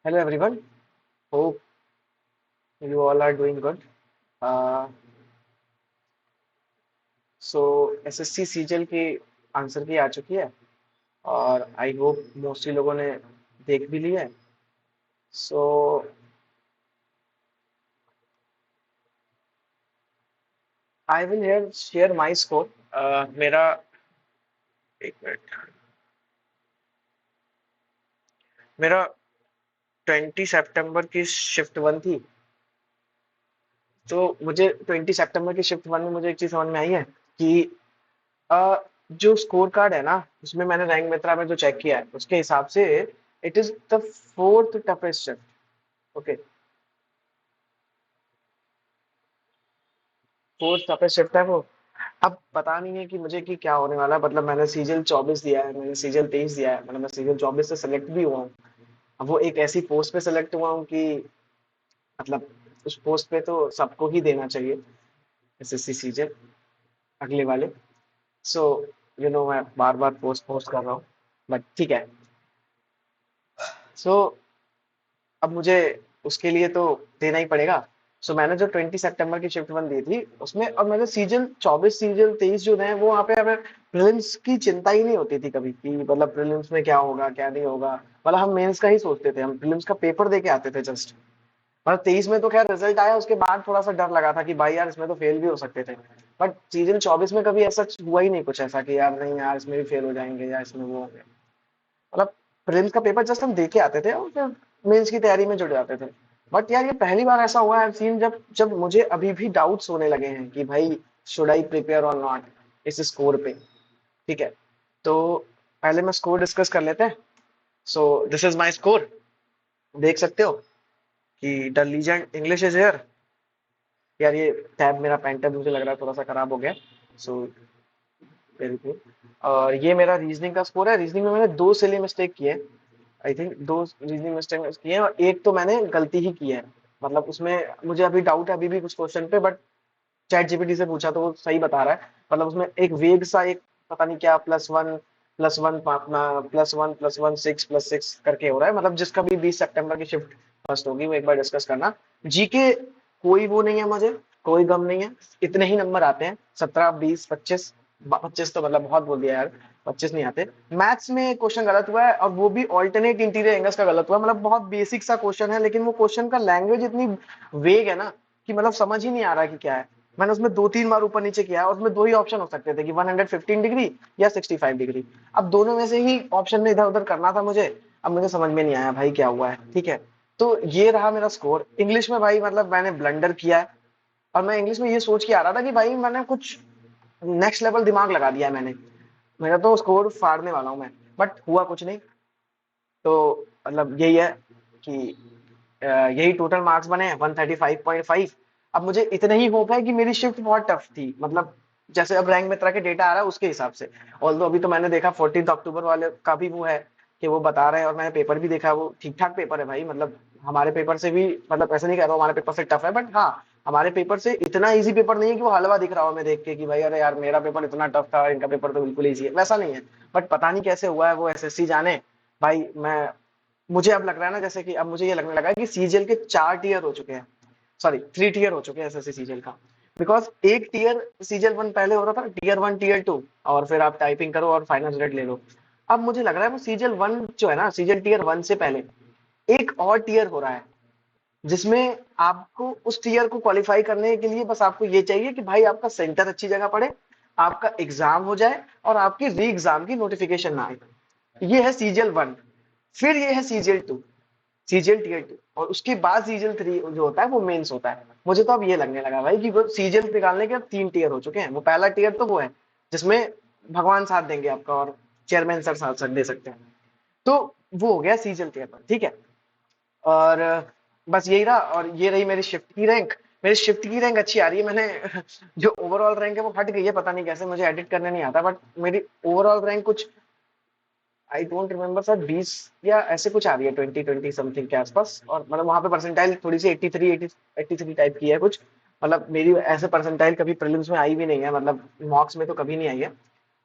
Hello everyone. Hope you all are doing good. Uh, so SSC CGL की answer की आ चुकी है और आई होप मोस्टली लोगों ने देख भी लिया है. So I will here share my score. मेरा एक मिनट. मेरा 20 सितंबर की शिफ्ट वन थी. तो मुझे 20 सितंबर की शिफ्ट वन में मुझे एक चीज समझ में आई है कि अ, जो स्कोर कार्ड है ना उसमें मैंने रैंक मित्रा में जो चेक किया है उसके हिसाब से it is the fourth toughest shift. Okay. Fourth toughest shift है वो. अब पता नहीं है कि मुझे कि क्या होने वाला है. मतलब मैंने सीजल 24 दिया है, मैंने सीजल 23 दिया है, मतलब मैं सीजल 24 से सेलेक्ट भी हुआ हूँ. अब वो एक ऐसी पोस्ट पे सेलेक्ट हुआ हूँ कि मतलब उस पोस्ट पे तो सबको ही देना चाहिए एसएससी सीजल अगले वाले. सो मैं बार बार पोस्ट पोस्ट कर रहा हूँ बट ठीक है. सो अब मुझे उसके लिए तो देना ही पड़ेगा. सो मैंने जो 20 सितंबर की शिफ्ट वन दी थी उसमें अब मैंने सीजन 24 सीजन 23 जो है वो वहाँ पे हमें प्रीलिम्स की चिंता ही नहीं होती थी कभी कि मतलब प्रीलिम्स में क्या होगा क्या नहीं होगा. मतलब हम मेंस का ही सोचते थे, हम प्रीलिम्स का पेपर दे के आते थे जस्ट. मतलब 23 में तो खैर रिजल्ट आया उसके बाद थोड़ा सा डर लगा था कि भाई यार इसमें तो फेल भी हो सकते थे. बट सीजन 24 में कभी ऐसा हुआ ही नहीं कुछ ऐसा कि यार नहीं यार इसमें भी फेल हो जाएंगे या इसमें वो हो गया. मतलब प्रीलिम्स का पेपर जस्ट हम दे के आते थे और फिर मेंस की तैयारी में जुट जाते थे. बट यार ये पहली बार ऐसा हुआ है सीन जब जब मुझे अभी भी डाउट्स होने लगे हैं कि भाई शुड आई प्रिपेयर और नॉट इस स्कोर पे. ठीक है. तो पहले मैं स्कोर डिस्कस कर लेते हैं. So this is my score. देख सकते हो कि the legend English is here. यार ये टैब मेरा पेन टैब मुझे लग रहा है थोड़ा सा खराब हो गया. So very good. और ये मेरा रीजनिंग का स्कोर है. रीजनिंग में मैंने दो सिली मिस्टेक किए. आई थिंक दो रीजनिंग मिस्टेक किए हैं और एक तो मैंने गलती ही की है. मतलब उसमें मुझे अभी डाउट है अभी भी कुछ क्वेश्चन पे. बट चैट जीपीटी से पूछा तो वो सही बता रहा है. मतलब उसमें एक वेग सा एक पता नहीं क्या प्लस वन अपना प्लस वन 6 + 6 करके हो रहा है. मतलब जिसका भी 20 सितंबर की शिफ्ट फर्स्ट होगी वो एक बार डिस्कस करना. जीके कोई वो नहीं है, मुझे कोई गम नहीं है. इतने ही नंबर आते हैं 17 20 25. 25 तो मतलब बहुत बोल दिया यार. 25 नहीं आते. मैथ्स में क्वेश्चन गलत हुआ है और वो भी ऑल्टरनेट इंटीरियर एंगल्स का गलत हुआ है. मतलब बहुत बेसिक सा क्वेश्चन है लेकिन वो क्वेश्चन का लैंग्वेज इतनी वेग है ना कि मतलब समझ ही नहीं आ रहा कि क्या है. मैंने उसमें दो तीन बार ऊपर नीचे किया और उसमें दो ही ऑप्शन हो सकते थे कि 115 डिग्री या 65 डिग्री. अब दोनों में से ही ऑप्शन में इधर उधर करना था मुझे. अब मुझे समझ में नहीं आया भाई क्या हुआ है. ठीक है. तो ये रहा मेरा स्कोर. इंग्लिश में भाई मतलब मैंने ब्लंडर किया है. और मैं इंग्लिश में ये सोच के आ रहा था कि भाई मैंने कुछ नेक्स्ट लेवल दिमाग लगा दिया है मैंने. मेरा तो स्कोर फाड़ने वाला हूँ मैं. बट हुआ कुछ नहीं. तो मतलब यही है कि यही टोटल मार्क्स बने हैं 135.5. अब मुझे इतने ही होप है कि मेरी शिफ्ट बहुत टफ थी. मतलब जैसे अब रैंक मित्रा के डेटा आ रहा है उसके हिसाब से. ऑल्दो अभी तो मैंने देखा 14 अक्टूबर वाले का भी वो है कि वो बता रहे हैं और मैंने पेपर भी देखा. वो ठीक ठाक पेपर है भाई. मतलब हमारे पेपर से भी मतलब ऐसा नहीं कह रहा हूँ हमारे पेपर से टफ है बट हाँ हमारे पेपर से इतना इजी पेपर नहीं है कि वो हलवा दिख रहा हो मैं देख के कि भाई अरे यार मेरा पेपर इतना टफ था इनका पेपर तो बिल्कुल इजी है. वैसा नहीं है. बट पता नहीं कैसे हुआ है वो एसएससी जाने. भाई मैं मुझे अब लग रहा है ना जैसे कि अब मुझे ये लगने लगा है कि सीजीएल के 4 टीयर हो चुके हैं. सॉरी 3 टीयर हो चुके हैं एसएससी सीजीएल का. बिकॉज एक टीयर सीजीएल वन पहले होता था टीयर वन टीयर टू और फिर आप टाइपिंग करो और फाइनल रिजल्ट ले लो. अब मुझे लग रहा है वो सीजीएल वन जो है ना सीजीएल टीयर वन से पहले एक और टीयर हो रहा है जिसमें आपको उस टीयर को क्वालिफाई करने के लिए बस आपको ये चाहिए कि भाई आपका सेंटर अच्छी जगह पड़े, आपका एग्जाम हो जाए और आपकी री एग्जाम की नोटिफिकेशन ना आए. ये है सीजीएल वन. फिर ये है CGL two. CGL tier two और उसके बाद सीजीएल थ्री जो होता है वो मेंस होता है. मुझे तो अब ये लगने लगा भाई कि वो सीजीएल निकालने के अब 3 टीयर हो चुके हैं. वो पहला टीयर तो वो है जिसमें भगवान साथ देंगे आपका और चेयरमैन सर साथ दे सकते हैं. तो वो हो गया सीजीएल टीयर पर. ठीक है. और बस यही रहा. और ये रही मेरी शिफ्ट की रैंक. मेरी शिफ्ट की रैंक अच्छी आ रही है. मैंने जो ओवरऑल रैंक है वो हट गई है पता नहीं कैसे मुझे एडिट करने नहीं आता. बट मेरी ओवरऑल रैंक कुछ आई डोंट रिमेम्बर सर 20 या ऐसे कुछ आ रही है 20 समथिंग के आसपास. और मतलब वहां पे परसेंटाइल थोड़ी सी 83 टाइप की है कुछ. मतलब मेरी ऐसे परसेंटाइल कभी प्रीलिम्स में आई भी नहीं है. मतलब मॉक्स में तो कभी नहीं आई है.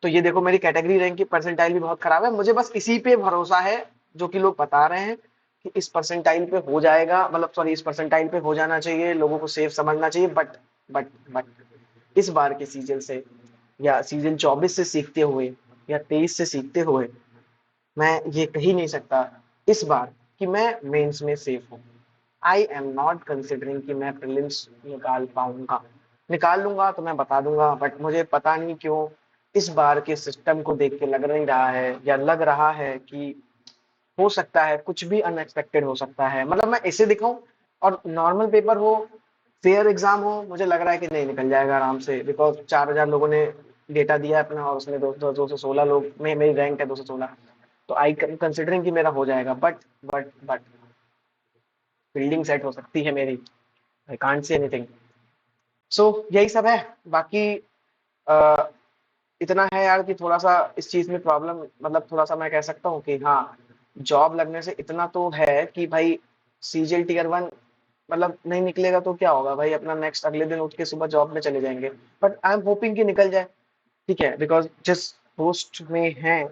तो ये देखो मेरी कैटेगरी रैंक की परसेंटाइल भी बहुत खराब है. मुझे बस इसी पे भरोसा है जो कि लोग बता रहे हैं कि इस परसेंटाइल पे हो जाएगा, मतलब सॉरी इस परसेंटाइल पे हो जाना चाहिए, लोगों को सेफ समझना चाहिए, बट इस बार के सीजन से या सीजन 24 से सीखते हुए या 23 से सीखते हुए मैं ये कह ही नहीं सकता इस बार कि मैं मेंस में सेफ हूँ। आई एम नॉट कंसिडरिंग कि मैं प्रीलिम्स निकाल पाऊंगा। निकाल लूंगा तो मैं बता दूंगा, बट मुझे पता नहीं क्यों इस बार के सिस्टम को देख के लग नहीं रहा है, या लग रहा है कि हो सकता है कुछ भी अनएक्सपेक्टेड हो सकता है। मतलब मैं ऐसे दिखाऊं और नॉर्मल पेपर हो, फेयर एग्जाम हो, मुझे लग रहा है कि नहीं निकल जाएगा आराम से, बिकॉज 4000 लोगों ने डेटा दिया है अपना, और उसमें 216 लोग में मेरी रैंक है 216। तो आई कंसिडरिंग कि मेरा हो जाएगा, बट फील्डिंग सेट हो सकती है मेरी। I can't say anything. सो यही सब है। बाकी अ, इतना है यार कि थोड़ा सा इस चीज में प्रॉब्लम, मतलब थोड़ा सा मैं कह सकता हूँ कि हाँ, जॉब लगने से इतना तो है कि भाई सीजीएल टीयर 1 मतलब नहीं निकलेगा तो क्या होगा भाई, अपना नेक्स्ट अगले दिन उठ के सुबह जॉब में चले जाएंगे। बट आई एम होपिंग कि निकल जाए। ठीक है, बिकॉज जिस पोस्ट में है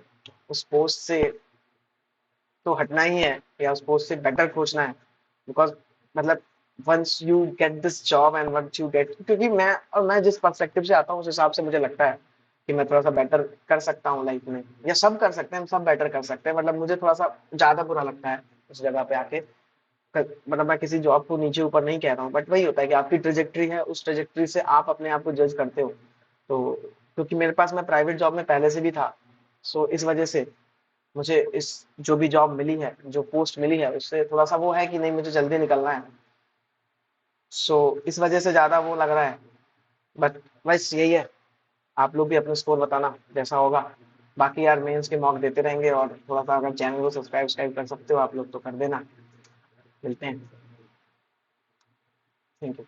उस पोस्ट से तो हटना ही है, या उस पोस्ट से बेटर खोजना है। बिकॉज मतलब once you get this job and once you get, क्योंकि मैं जिस पर्सपेक्टिव से आता हूँ उस हिसाब से मुझे लगता है कि मैं थोड़ा सा बेटर कर सकता हूँ लाइफ में, या सब कर सकते हैं, हम सब बेटर कर सकते हैं। मतलब मुझे थोड़ा सा ज्यादा बुरा लगता है उस जगह पे आके। मतलब मैं किसी जॉब को नीचे ऊपर नहीं कह रहा हूँ, बट वही होता है कि आपकी ट्रेजेक्ट्री है, उस ट्रेजेक्ट्री से आप अपने आप को जज करते हो। तो क्योंकि मेरे पास, मैं प्राइवेट जॉब में पहले से भी था, सो इस वजह से मुझे इस जो भी जॉब मिली है, जो पोस्ट मिली है, उससे थोड़ा सा वो है कि नहीं मुझे जल्दी निकलना है। सो इस वजह से ज्यादा वो लग रहा है। बट बस यही है, आप लोग भी अपने स्कोर बताना जैसा होगा। बाकी यार मेंस के मॉक देते रहेंगे, और थोड़ा सा अगर चैनल को सब्सक्राइब कर सकते हो आप लोग तो कर देना। मिलते हैं। Thank you.